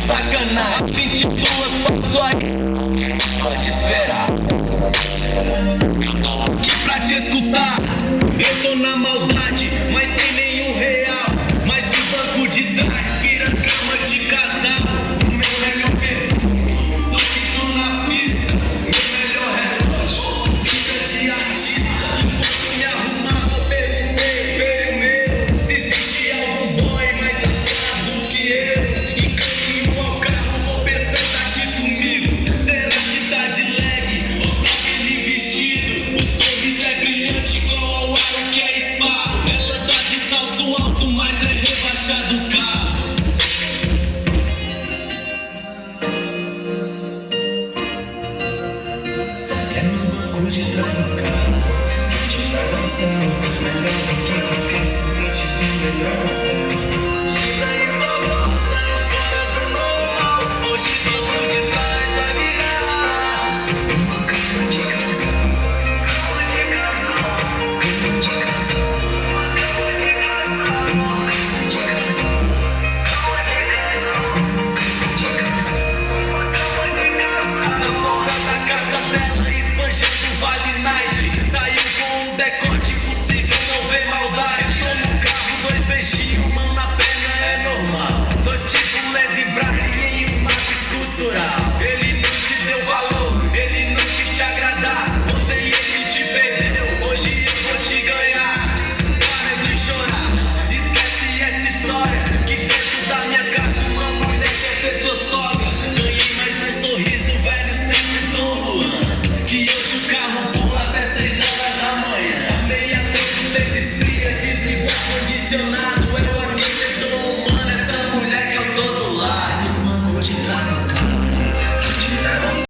Sacanagem, 22 passou aí. Pode esperar. Eu tô aqui pra te escutar. Eu tô na maldade, mas sem nenhum real. Mas o banco de trás vira cama de casal. O meu melhor perfume, tô pinto na pista. Meu melhor relógio, vida de artista. Enquanto me arrumava, perguntei, veio meu, se existe algum boy mais safado que eu. De trás do carro, que te vai dançando. Melhor do que qualquer suíte do melhor hotel.